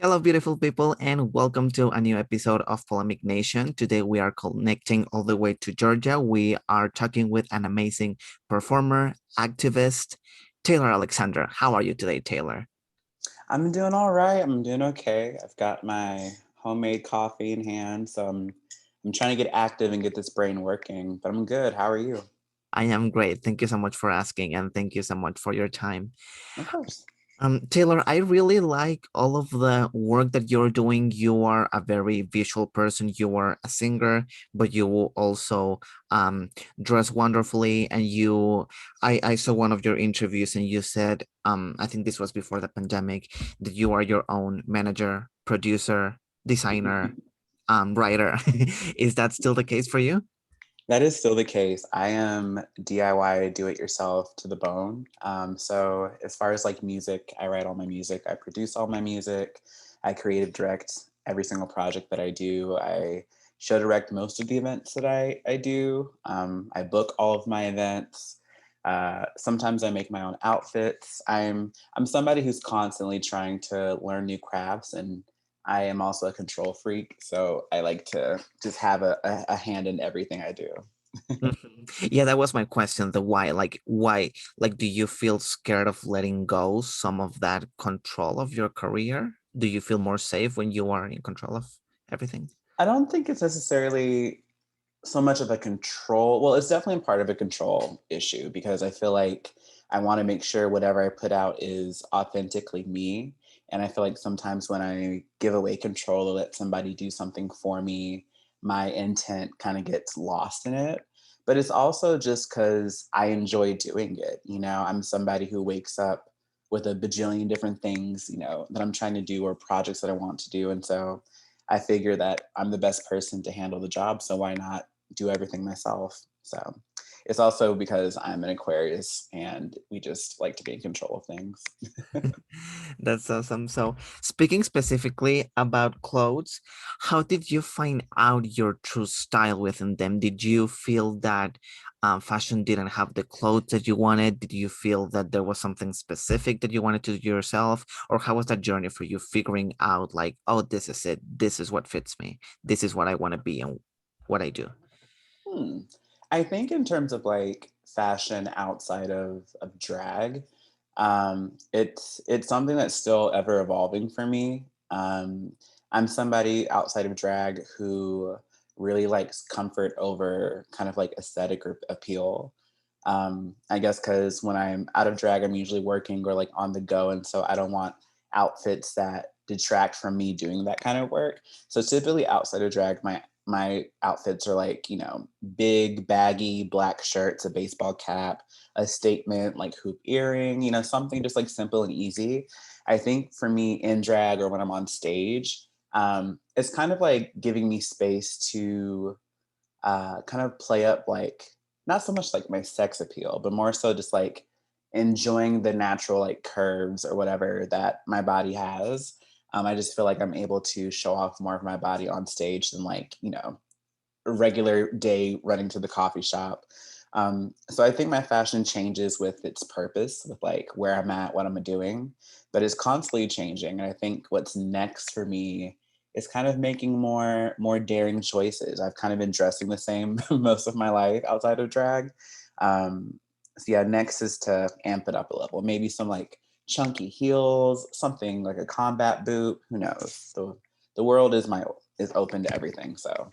Hello, beautiful people, and welcome to a new episode of Polemic Nation. Today, we are connecting all the way to Georgia. We are talking with an amazing performer, activist, Taylor Alexander. How are you today, Taylor? I'm doing all right. I'm doing okay. I've got my homemade coffee in hand, so I'm trying to get active and get this brain working, but I'm good. How are you? I am great. Thank you so much for asking, and thank you so much for your time. Of course. Taylor, I really like all of the work that you're doing. You are a very visual person. You are a singer, but you will also dress wonderfully. And I saw one of your interviews, and you said, I think this was before the pandemic, that you are your own manager, producer, designer, writer. Is that still the case for you? That is still the case. I am DIY, do it yourself to the bone. So as far as like music, I write all my music, I produce all my music, I creative direct every single project that I do. I show direct most of the events that I do. I book all of my events. Sometimes I make my own outfits. I'm somebody who's constantly trying to learn new crafts, and I am also a control freak, so I like to just have a hand in everything I do. Mhm. Yeah, that was my question. The why, why, do you feel scared of letting go some of that control of your career? Do you feel more safe when you are in control of everything? I don't think it's necessarily so much of a control. Well, it's definitely part of a control issue because I feel like I want to make sure whatever I put out is authentically me. And I feel like sometimes when I give away control or let somebody do something for me, my intent kind of gets lost in it. But it's also just because I enjoy doing it. I'm somebody who wakes up with a bajillion different things, that I'm trying to do or projects that I want to do. And so I figure that I'm the best person to handle the job. So why not do everything myself? So it's also because I'm an Aquarius and we just like to be in control of things. That's awesome. So, speaking specifically about clothes, how did you find out your true style within them? Did you feel that fashion didn't have the clothes that you wanted? Did you feel that there was something specific that you wanted to do yourself? Or how was that journey for you figuring out, like, oh, this is it, this is what fits me, this is what I want to be and what I do? Hmm. I think in terms of like fashion outside of drag, it's something that's still ever evolving for me. I'm somebody outside of drag who really likes comfort over kind of like aesthetic or appeal. I guess because when I'm out of drag, I'm usually working or like on the go, and so I don't want outfits that detract from me doing that kind of work. So typically outside of drag, my outfits are like, big baggy black shirts, a baseball cap, a statement like hoop earring, something just like simple and easy. I think for me in drag or when I'm on stage, it's kind of like giving me space to kind of play up like not so much like my sex appeal, but more so just like enjoying the natural like curves or whatever that my body has. I just feel like I'm able to show off more of my body on stage than like, a regular day running to the coffee shop. So I think my fashion changes with its purpose, with like where I'm at, what I'm doing, but it's constantly changing. And I think what's next for me is kind of making more daring choices. I've kind of been dressing the same most of my life outside of drag. So yeah, next is to amp it up a level. Maybe some like chunky heels, something like a combat boot. Who knows? The world is open to everything. So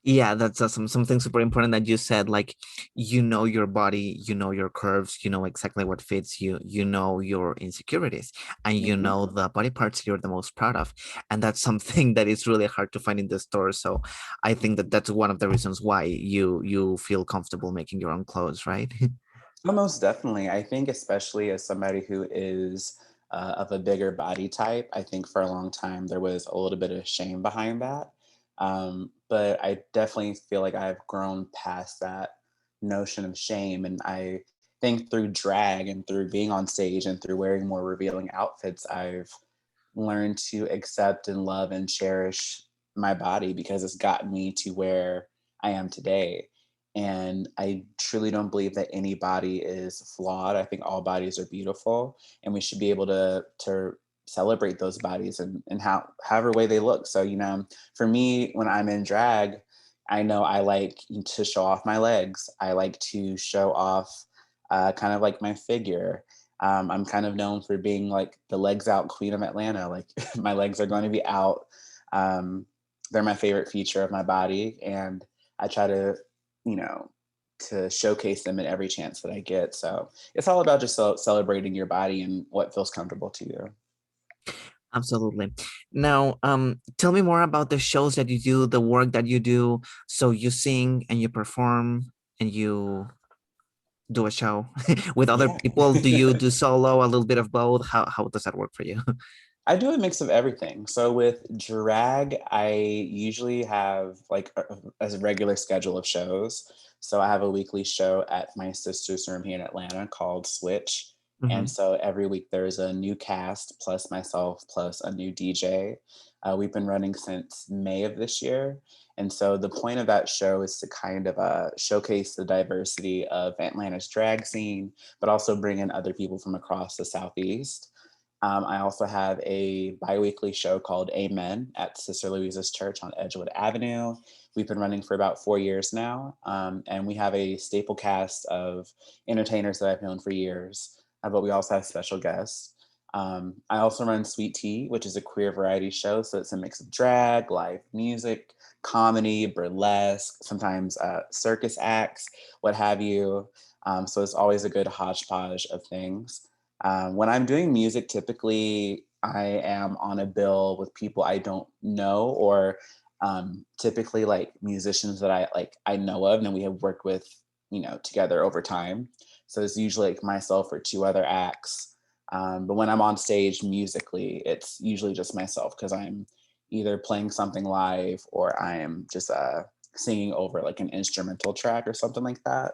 Yeah, that's something super important that you said. Like, you know your body, you know your curves, you know exactly what fits you, you know your insecurities, and you mhm. know the body parts you're the most proud of. And that's something that is really hard to find in the store. So I think that that's one of the reasons why you feel comfortable making your own clothes, right? Oh, most definitely. I think, especially as somebody who is of a bigger body type, I think for a long time there was a little bit of shame behind that. But I definitely feel like I've grown past that notion of shame. And I think through drag and through being on stage and through wearing more revealing outfits, I've learned to accept and love and cherish my body because it's gotten me to where I am today. And I truly don't believe that any body is flawed. I think all bodies are beautiful, and we should be able to celebrate those bodies and however way they look. So, for me, when I'm in drag, I know I like to show off my legs. I like to show off kind of like my figure. I'm kind of known for being like the legs out queen of Atlanta. Like my legs are going to be out. Um, they're my favorite feature of my body, and I try to, you know, to showcase them in every chance that I get. So it's all about just celebrating your body and what feels comfortable to you. Absolutely. Now, tell me more about the shows that you do, the work that you do. So you sing and you perform and you do a show with other Yeah. people. Do you do solo, a little bit of both? How does that work for you? I do a mix of everything. So with drag, I usually have like a regular schedule of shows. So I have a weekly show at my sister's room here in Atlanta called Switch. And Mhm. so every week there's a new cast plus myself plus a new DJ. We've been running since May of this year. And so the point of that show is to kind of showcase the diversity of Atlanta's drag scene, but also bring in other people from across the Southeast. I also have a biweekly show called Amen at Sister Louisa's Church on Edgewood Avenue. We've been running for about 4 years now, and we have a staple cast of entertainers that I've known for years, but we also have special guests. I also run Sweet Tea, which is a queer variety show, so it's a mix of drag, live music, comedy, burlesque, sometimes circus acts, what have you. So it's always a good hodgepodge of things. When I'm doing music, typically I am on a bill with people I don't know, or typically like musicians that I know of and we have worked with, together over time. So it's usually like myself or two other acts. But when I'm on stage musically, it's usually just myself because I'm either playing something live or I am just singing over like an instrumental track or something like that.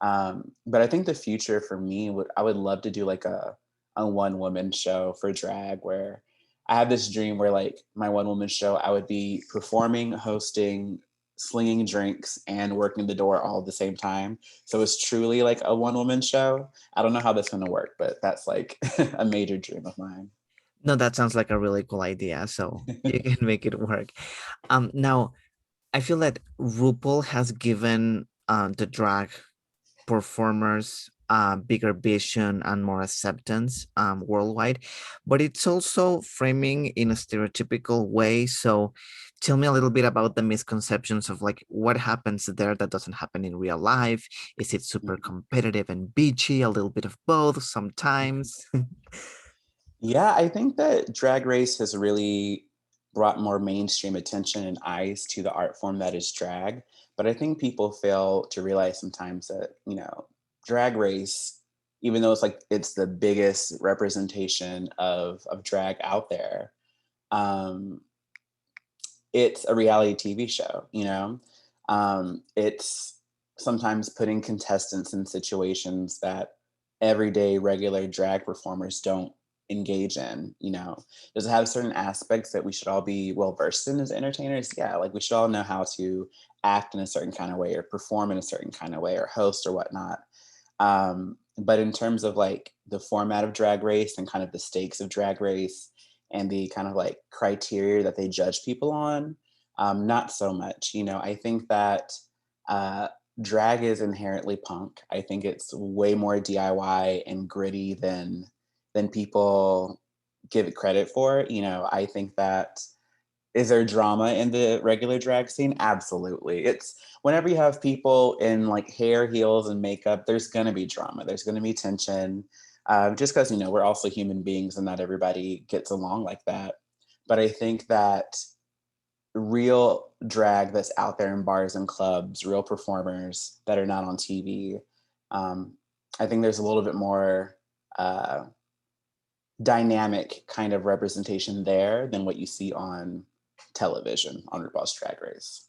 But I think the future for me I would love to do like a one woman show for drag where I have this dream where like my one woman show I would be performing, hosting, slinging drinks, and working the door all at the same time. So it's truly like a one woman show. I don't know how that's going to work, but that's like a major dream of mine. No, that sounds like a really cool idea. So you can make it work. Now I feel that RuPaul has given the drag performers bigger vision and more acceptance worldwide, but it's also framing in a stereotypical way. So tell me a little bit about the misconceptions of like what happens there that doesn't happen in real life. Is it super competitive and bitchy, a little bit of both sometimes? Yeah, I think that Drag Race has really brought more mainstream attention and eyes to the art form that is drag. But I think people fail to realize sometimes that, Drag Race, even though it's the biggest representation of drag out there, um, it's a reality TV show, It's sometimes putting contestants in situations that everyday regular drag performers don't engage in, Does it have certain aspects that we should all be well versed in as entertainers? Yeah, like we should all know how to act in a certain kind of way or perform in a certain kind of way or host or whatnot. But in terms of like the format of Drag Race and kind of the stakes of Drag Race and the kind of like criteria that they judge people on, not so much. I think that uh, drag is inherently punk. I think it's way more DIY and gritty than people give it credit for. I think that is there drama in the regular drag scene? Absolutely. It's whenever you have people in like hair, heels, and makeup, there's gonna be drama. There's gonna be tension. Just because we're also human beings and not everybody gets along like that. But I think that real drag that's out there in bars and clubs, real performers that are not on TV, um, I think there's a little bit more dynamic kind of representation there than what you see on television on RuPaul's Drag Race.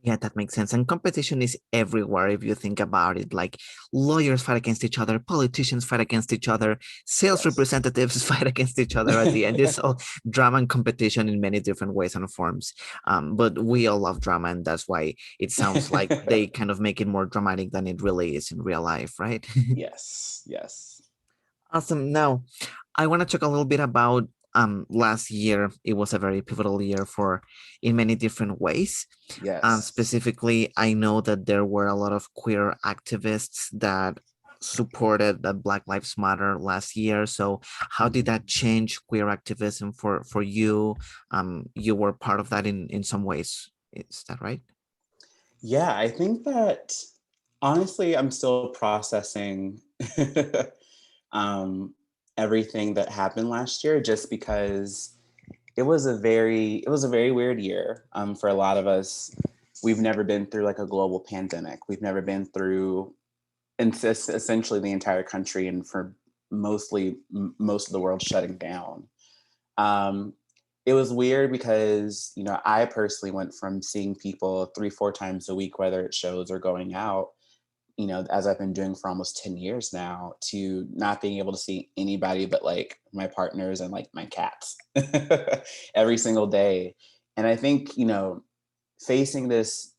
Yeah, that makes sense. And competition is everywhere if you think about it. Like lawyers fight against each other, politicians fight against each other, sales Yes. representatives fight against each other at the end. It's all drama and competition in many different ways and forms. But we all love drama, and that's why it sounds like they kind of make it more dramatic than it really is in real life, right? Yes, yes. Awesome. Now, I want to talk a little bit about last year. It was a very pivotal year for in many different ways. Yes. Specifically, I know that there were a lot of queer activists that supported the Black Lives Matter last year. So how did that change queer activism for you? You were part of that in some ways. Is that right? Yeah, I think that honestly, I'm still processing um, everything that happened last year, just because it was a very weird year for a lot of us. We've never been through like a global pandemic. We've never been through essentially the entire country, and for most of the world shutting down. Um, it was weird because, I personally went from seeing people 3, 4 times a week, whether it shows or going out, as I've been doing for almost 10 years now, to not being able to see anybody but like my partners and like my cats every single day. And I think, facing this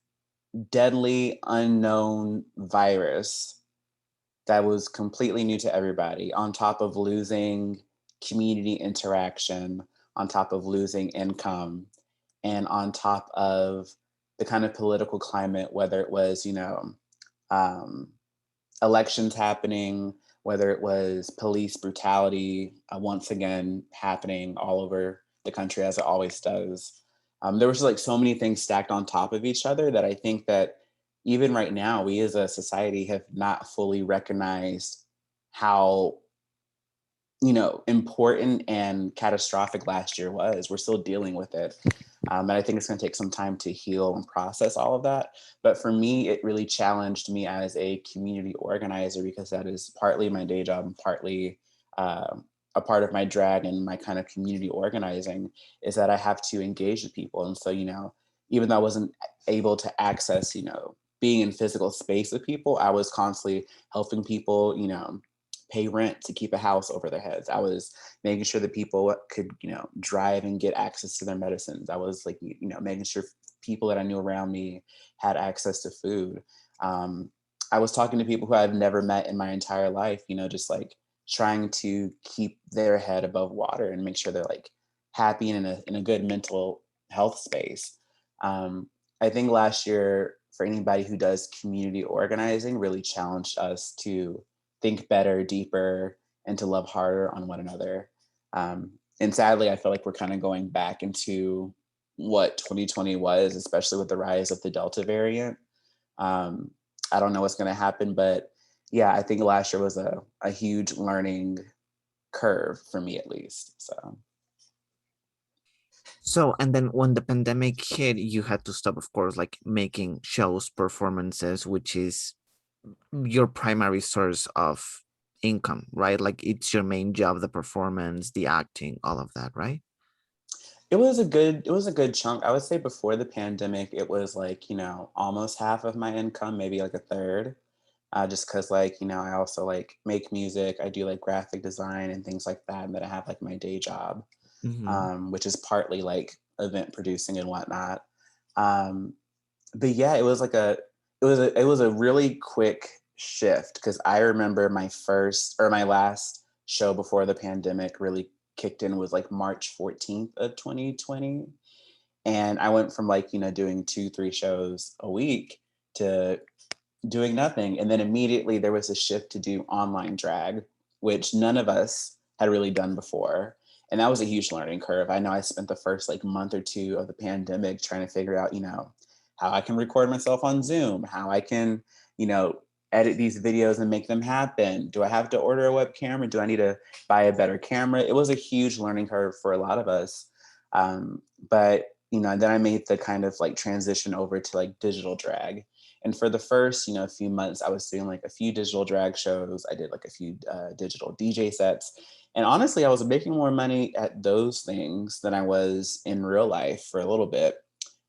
deadly unknown virus that was completely new to everybody, on top of losing community interaction, on top of losing income, and on top of the kind of political climate, whether it was, um, elections happening, whether it was police brutality once again happening all over the country as it always does. There was like so many things stacked on top of each other that I think that even right now, we as a society have not fully recognized how important and catastrophic last year was. We're still dealing with it. And I think it's going to take some time to heal and process all of that. But for me, it really challenged me as a community organizer, because that is partly my day job and partly uh, a part of my drag and my kind of community organizing, is that I have to engage with people. And so, even though I wasn't able to access, being in physical space with people, I was constantly helping people, pay rent to keep a house over their heads. I was making sure that people could, drive and get access to their medicines. I was like, making sure people that I knew around me had access to food. Um, I was talking to people who I've never met in my entire life, just like trying to keep their head above water and make sure they're like happy and in a good mental health space. Um, I think last year, for anybody who does community organizing, really challenged us to think better, deeper, and to love harder on one another. And sadly, I feel like we're kind of going back into what 2020 was, especially with the rise of the Delta variant. Um, I don't know what's going to happen, but yeah, I think last year was a huge learning curve for me, at least. So. So, and then when the pandemic hit, you had to stop, of course, like making shows, performances, which is your primary source of income, right? Like it's your main job, the performance, the acting, all of that, right? It was a good chunk. I would say before the pandemic, it was like, almost half of my income, maybe like a third. Just because like, I also like make music, I do like graphic design and things like that, and then I have like my day job, Mm-hmm. which is partly like event producing and whatnot. Um, but yeah, it was a really quick shift, because I remember my first or my last show before the pandemic really kicked in was like March 14th of 2020. And I went from like, doing 2, 3 shows a week to doing nothing. And then immediately there was a shift to do online drag, which none of us had really done before. And that was a huge learning curve. I know I spent the first like month or two of the pandemic trying to figure out, how I can record myself on Zoom, how I can, you know, edit these videos and make them happen. Do I have to order a webcam, or do I need to buy a better camera? It was a huge learning curve for a lot of us. But, then I made the kind of like transition over to like digital drag. And for the first, few months, I was doing like a few digital drag shows. I did like a few digital DJ sets. And honestly, I was making more money at those things than I was in real life for a little bit.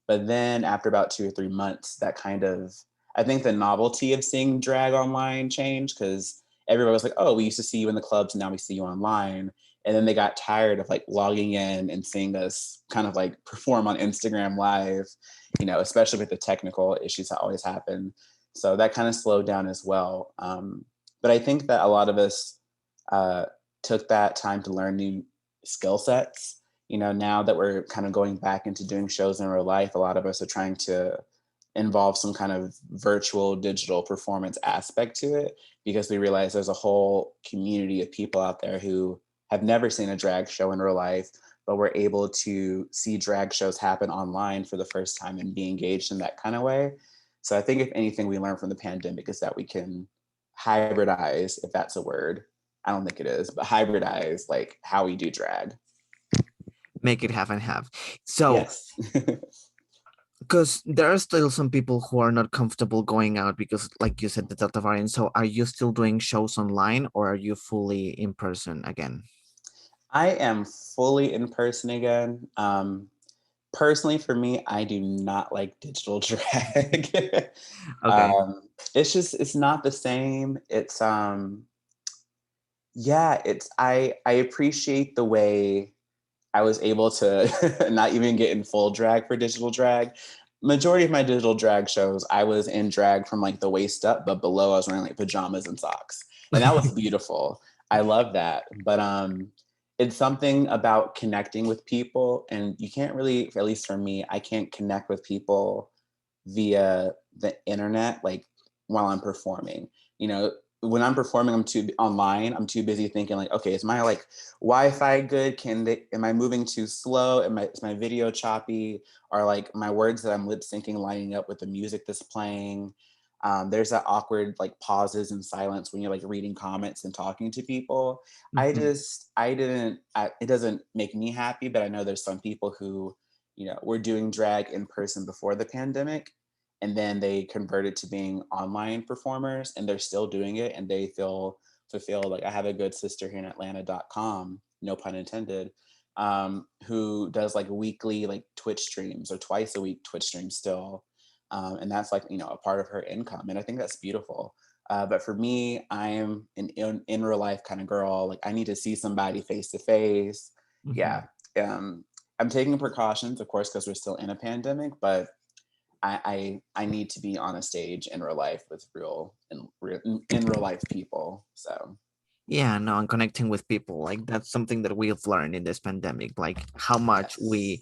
But then after about 2 or 3 months, that kind of, I think the novelty of seeing drag online changed, because everybody was like, oh, we used to see you in the clubs, and now we see you online. And then they got tired of like logging in and seeing us kind of like perform on Instagram Live, especially with the technical issues that always happen. So that kind of slowed down as well. But I think that a lot of us, uh, took that time to learn new skill sets. Now that we're kind of going back into doing shows in real life, a lot of us are trying to involve some kind of virtual digital performance aspect to it, because we realize there's a whole community of people out there who have never seen a drag show in real life, but we're able to see drag shows happen online for the first time and be engaged in that kind of way. So I think if anything we learned from the pandemic is that we can hybridize, if that's a word. I don't think it is, but hybridize like how we do drag. Make it half and half. So, Yes. because there are still some people who are not comfortable going out because, like you said, the Delta variant. So, are you still doing shows online or are you fully in person again? I am fully in person again. Personally, for me, I do not like digital drag. Okay. It's not the same. Yeah, I appreciate the way I was able to not even get in full drag for digital drag. Majority of my digital drag shows, I was in drag from like the waist up, but below I was wearing like pajamas and socks. And that was beautiful. I love that. But it's something about connecting with people, and you can't really, at least for me, I can't connect with people via the internet like while I'm performing. When I'm performing, I'm too busy thinking like, okay, is my like Wi-Fi good? Am I moving too slow? Is my video choppy? Are like my words that I'm lip syncing lining up with the music that's playing? There's that awkward like pauses and silence when you're like reading comments and talking to people. Mhm. It doesn't make me happy, but I know there's some people who, were doing drag in person before the pandemic, and then they converted to being online performers, and they're still doing it and they feel fulfilled. Like I have a good sister here in Atlanta.com, no pun intended, who does like weekly like Twitch streams or twice a week Twitch streams still. And that's like, a part of her income. And I think that's beautiful. But for me, I am an in real life kind of girl. Like I need to see somebody face to face. Yeah. Mhm. Um, I'm taking precautions, of course, because we're still in a pandemic, but I need to be on a stage in real life with in real life people. So Yeah, no, and connecting with people, like that's something that we've learned in this pandemic, like how much we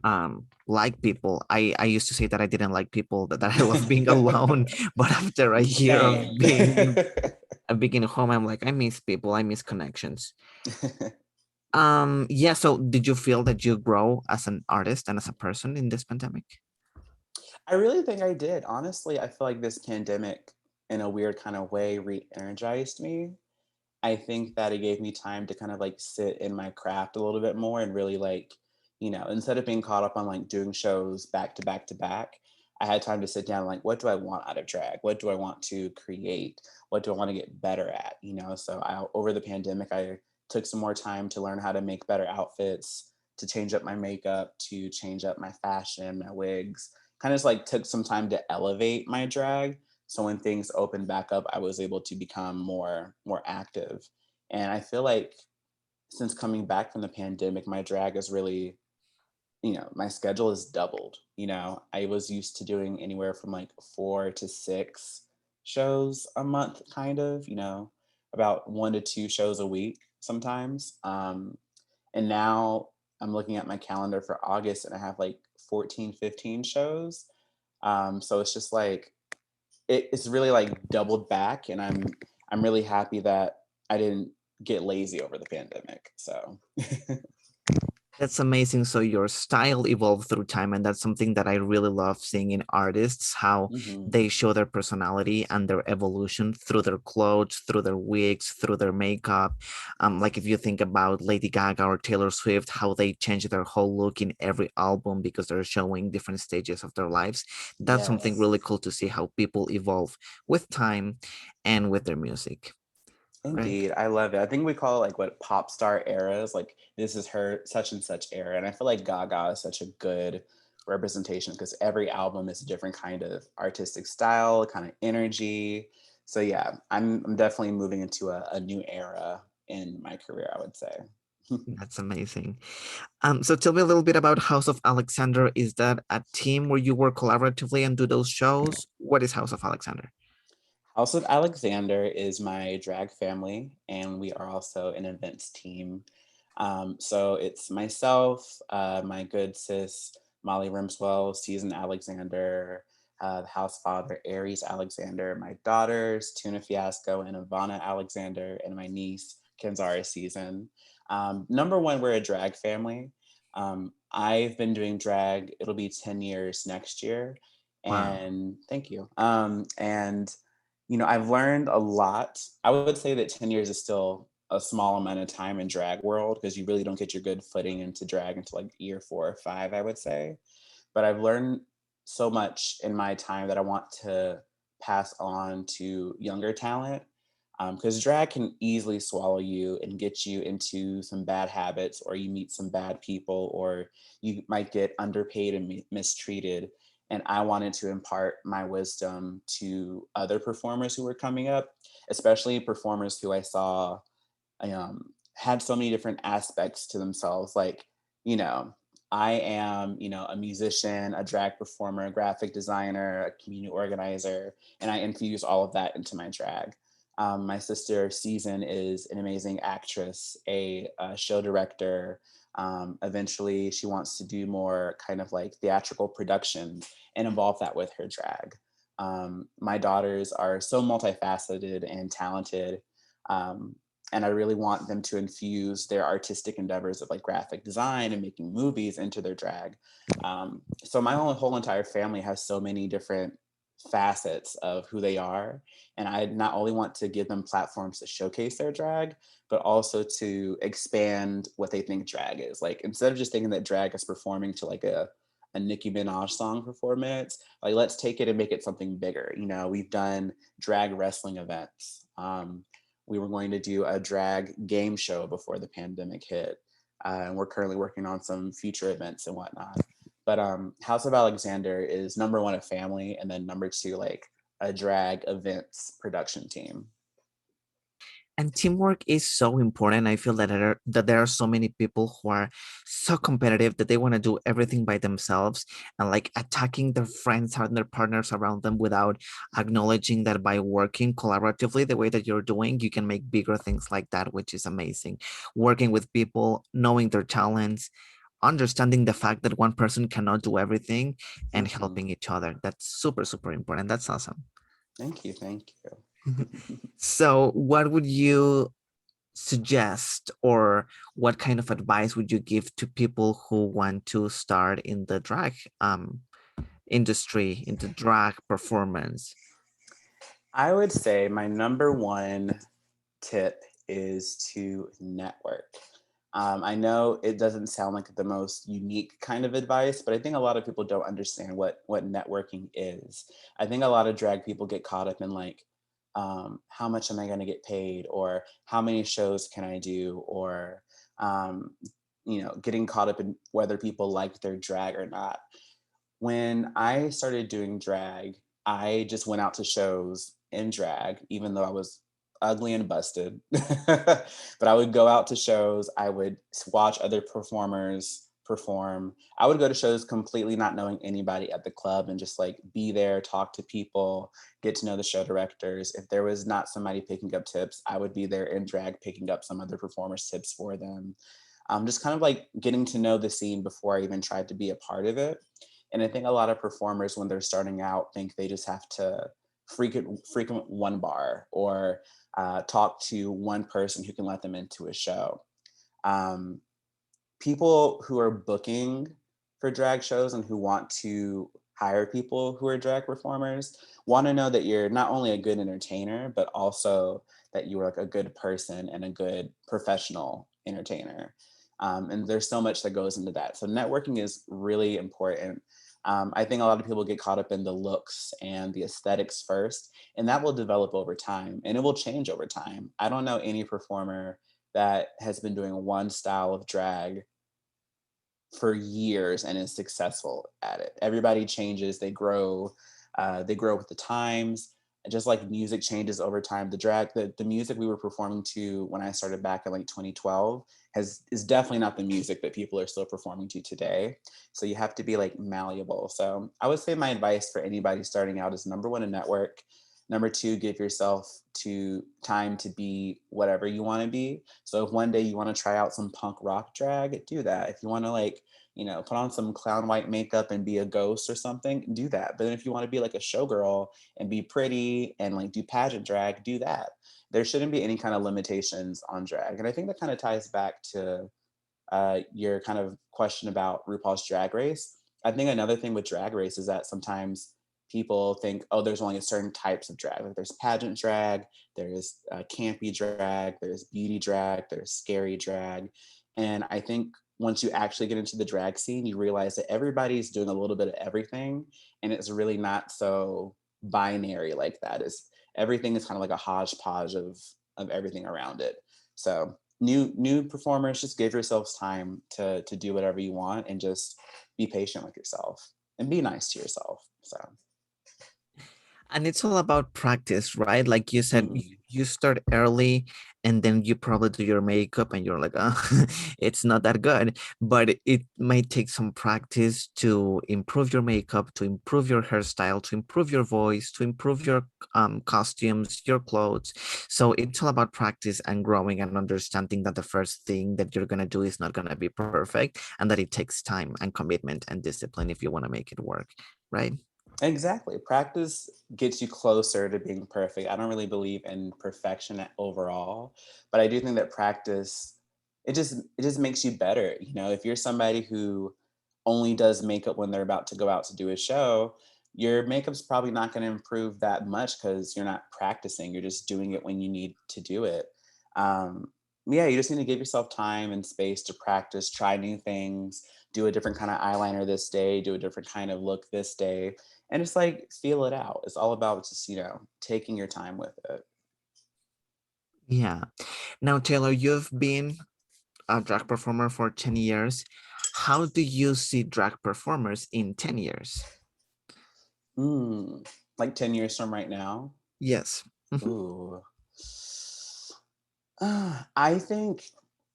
yes. like people. I used to say that I didn't like people, that I love being alone, but after a year of Same. being home, I'm like, I miss people, I miss connections. Yeah, so did you feel that you grow as an artist and as a person in this pandemic? I really think I did. Honestly, I feel like this pandemic, in a weird kind of way, re-energized me. I think that it gave me time to kind of like sit in my craft a little bit more and really like, instead of being caught up on like doing shows back to back to back, I had time to sit down and like, what do I want out of drag? What do I want to create? What do I want to get better at? So over the pandemic, I took some more time to learn how to make better outfits, to change up my makeup, to change up my fashion, my wigs, kind of just like took some time to elevate my drag, so when things opened back up, I was able to become more active. And I feel like since coming back from the pandemic, my drag is really, my schedule is doubled. I was used to doing anywhere from like 4 to 6 shows a month, kind of, about 1 to 2 shows a week sometimes. And now I'm looking at my calendar for August and I have like 14, 15 shows. So it's just like it's really like doubled back, and I'm really happy that I didn't get lazy over the pandemic. So That's amazing. So your style evolved through time, and that's something that I really love seeing in artists, how hmm they show their personality and their evolution through their clothes, through their wigs, through their makeup. Like if you think about Lady Gaga or Taylor Swift, how they change their whole look in every album because they're showing different stages of their lives. That's something yes, really cool to see how people evolve with time and with their music, right? indeed, I love it. I think we call it like what pop star eras. Like this is her such and such era, and I feel like Gaga is such a good representation because every album is a different kind of artistic style, kind of energy. So yeah, I'm definitely moving into a new era in my career, I would say. That's amazing. So tell me a little bit about House of Alexander. Is that a team where you work collaboratively and do those shows? What is House of Alexander? House of Alexander is my drag family, and we are also an events team. So it's myself, my good sis Molly Rimswell, Season Alexander, the house father Aries Alexander, my daughters Tuna Fiasco and Ivana Alexander, and my niece Kenzara Season. Number one, we're a drag family. I've been doing drag; it'll be 10 years next year, Wow. and thank you. And I've learned a lot. I would say that 10 years is still a small amount of time in drag world because you really don't get your good footing into drag until like year 4 or 5, I would say. But I've learned so much in my time that I want to pass on to younger talent. Because drag can easily swallow you and get you into some bad habits, or you meet some bad people, or you might get underpaid and mistreated. And I wanted to impart my wisdom to other performers who were coming up, especially performers who I saw had so many different aspects to themselves. Like, you know, I am, a musician, a drag performer, a graphic designer, a community organizer, and I infuse all of that into my drag. My sister, Season, is an amazing actress, a show director. Eventually, she wants to do more kind of like theatrical production and involve that with her drag. My daughters are so multifaceted and talented. Um, and I really want them to infuse their artistic endeavors of like graphic design and making movies into their drag. So my whole entire family has so many different facets of who they are, and I not only want to give them platforms to showcase their drag, but also to expand what they think drag is. Like instead of just thinking that drag is performing to like a Nicki Minaj song for 4 minutes, like let's take it and make it something bigger. We've done drag wrestling events. We were going to do a drag game show before the pandemic hit. And we're currently working on some future events and whatnot. But House of Alexander is number one, a family, and then number two, like a drag events production team. And teamwork is so important. I feel that there are so many people who are so competitive that they want to do everything by themselves and like attacking their friends and their partners around them without acknowledging that by working collaboratively the way that you're doing, you can make bigger things like that, which is amazing. Working with people, knowing their talents, understanding the fact that one person cannot do everything, and Hmm. helping each other. That's super, super important. That's awesome. Thank you, thank you. So, what would you suggest, or what kind of advice would you give to people who want to start in the drag industry, in the drag performance? I would say my number one tip is to network. I know it doesn't sound like the most unique kind of advice, but I think a lot of people don't understand what networking is. I think a lot of drag people get caught up in like, how much am I going to get paid, or how many shows can I do, or um, getting caught up in whether people like their drag or not. When I started doing drag, I just went out to shows in drag, even though I was ugly and busted. But I would go out to shows, I would watch other performers perform. I would go to shows completely not knowing anybody at the club and just like be there, talk to people, get to know the show directors. If there was not somebody picking up tips, I would be there in drag picking up some other performers' tips for them. Just kind of like getting to know the scene before I even tried to be a part of it. And I think a lot of performers, when they're starting out, think they just have to frequent one bar, or talk to one person who can let them into a show. Um, People who are booking for drag shows and who want to hire people who are drag performers want to know that you're not only a good entertainer, but also that you are like a good person and a good professional entertainer. And there's so much that goes into that. So networking is really important. I think a lot of people get caught up in the looks and the aesthetics first, and that will develop over time and it will change over time. I don't know any performer that has been doing one style of drag for years and is successful at it. Everybody changes, they grow with the times. And just like music changes over time, the music we were performing to when I started back in like 2012 is definitely not the music that people are still performing to today. So you have to be like malleable. So I would say my advice for anybody starting out is number one, a network. Number two, give yourself to time to be whatever you want to be. So if one day you want to try out some punk rock drag, do that. If you want to like, put on some clown white makeup and be a ghost or something, do that. But then if you want to be like a showgirl and be pretty and like do pageant drag, do that. There shouldn't be any kind of limitations on drag. And I think that kind of ties back to your kind of question about RuPaul's Drag Race. I think another thing with Drag Race is that sometimes people think, oh, there's only certain types of drag. Like there's pageant drag, there's campy drag, there's beauty drag, there's scary drag. And I think once you actually get into the drag scene, you realize that everybody's doing a little bit of everything, and it's really not so binary like that. Is everything is kind of like a hodgepodge of everything around it. So new performers, just give yourselves time to do whatever you want and just be patient with yourself and be nice to yourself. So And it's all about practice, right? Like you said, mhm. you start early and then you probably do your makeup and you're like, oh, it's not that good. But it might take some practice to improve your makeup, to improve your hairstyle, to improve your voice, to improve your costumes, your clothes. So it's all about practice and growing and understanding that the first thing that you're going to do is not going to be perfect and that it takes time and commitment and discipline if you want to make it work, right? Exactly. Practice gets you closer to being perfect. I don't really believe in perfection overall, but I do think that practice it just makes you better. If you're somebody who only does makeup when they're about to go out to do a show, your makeup's probably not going to improve that much because you're not practicing. You're just doing it when you need to do it. Um, yeah, you just need to give yourself time and space to practice, try new things, do a different kind of eyeliner this day, do a different kind of look this day, and just like feel it out. It's all about just, taking your time with it. Yeah. Now, Taylor, you've been a drag performer for 10 years. How do you see drag performers in 10 years? Like 10 years from right now. Yes. Mhm. Ooh. I think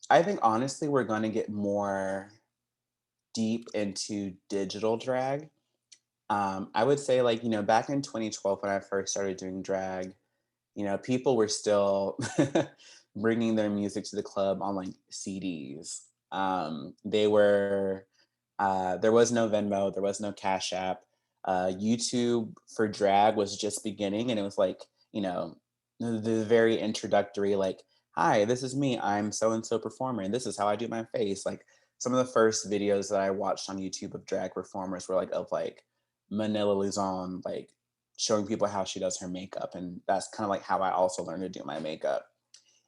I think honestly we're going to get more deep into digital drag. I would say like, back in 2012 when I first started doing drag, people were still bringing their music to the club on like CDs. There was no Venmo, there was no Cash App. YouTube for drag was just beginning, and it was like, the very introductory, like, hi, this is me, I'm so and so performer, and this is how I do my face. Like, some of the first videos that I watched on YouTube of drag performers were like of like Manila Luzon, like showing people how she does her makeup. And that's kind of like how I also learned to do my makeup.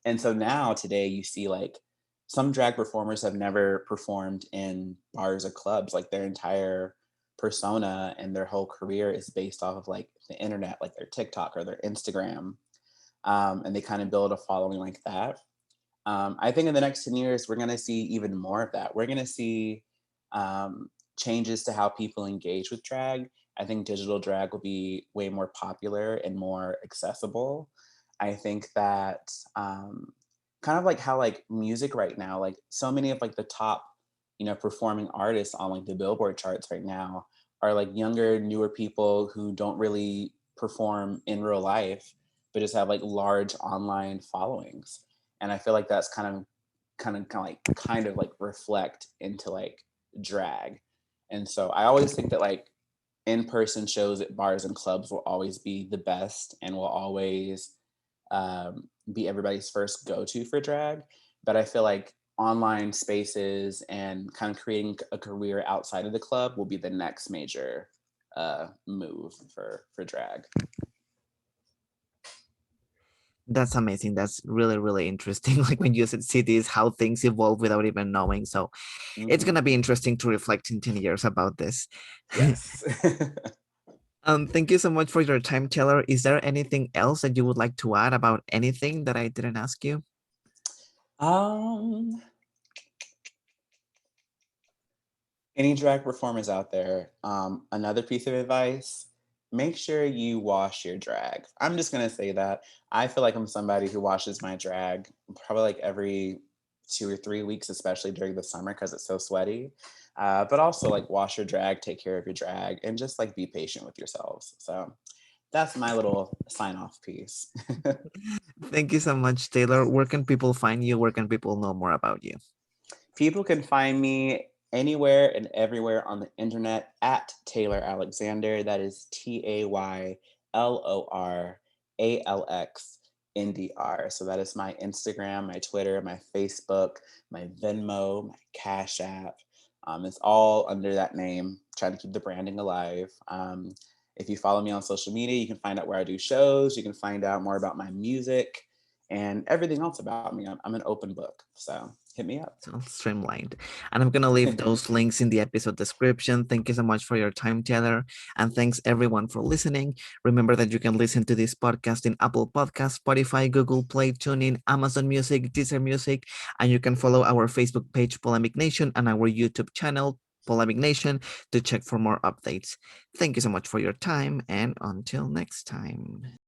And so now today you see like some drag performers have never performed in bars or clubs. Like their entire persona and their whole career is based off of like the internet, like their TikTok or their Instagram. And they kind of build a following like that. I think in the next 10 years, we're going to see even more of that. We're going to see changes to how people engage with drag. I think digital drag will be way more popular and more accessible. I think that kind of like how like music right now, like so many of like the top, performing artists on like the Billboard charts right now are like younger, newer people who don't really perform in real life, but just have like large online followings. And I feel like that's kind of like reflect into like drag. And so I always think that like in-person shows at bars and clubs will always be the best and will always be everybody's first go-to for drag. But I feel like online spaces and kind of creating a career outside of the club will be the next major move for drag. That's amazing. That's really, really interesting. Like when you see this, how things evolve without even knowing. So it's Hmm. going to be interesting to reflect in 10 years about this. Yes. Thank you so much for your time, Taylor. Is there anything else that you would like to add about anything that I didn't ask you? um Any drag performers out there, another piece of advice, make sure you wash your drag. I'm just gonna say that. I feel like I'm somebody who washes my drag probably like every 2 or 3 weeks, especially during the summer because it's so sweaty. But also like wash your drag, take care of your drag, and just like be patient with yourselves. So that's my little sign off piece. Thank you so much, Taylor. Where can people find you? Where can people know more about you? People can find me anywhere and everywhere on the internet at Taylor Alexander. That is TaylorAlexNDR. So that is my Instagram, my Twitter, my Facebook, my Venmo, my Cash App. It's all under that name, trying to keep the branding alive. If you follow me on social media, you can find out where I do shows. You can find out more about my music and everything else about me. I'm an open book. So hit me up. So streamlined. And I'm gonna leave those links in the episode description. Thank you so much for your time, Taylor. And thanks everyone for listening. Remember that you can listen to this podcast in Apple Podcasts, Spotify, Google Play, TuneIn, Amazon Music, Deezer Music, and you can follow our Facebook page Polemic Nation and our YouTube channel Polemic Nation to check for more updates. Thank you so much for your time, and until next time.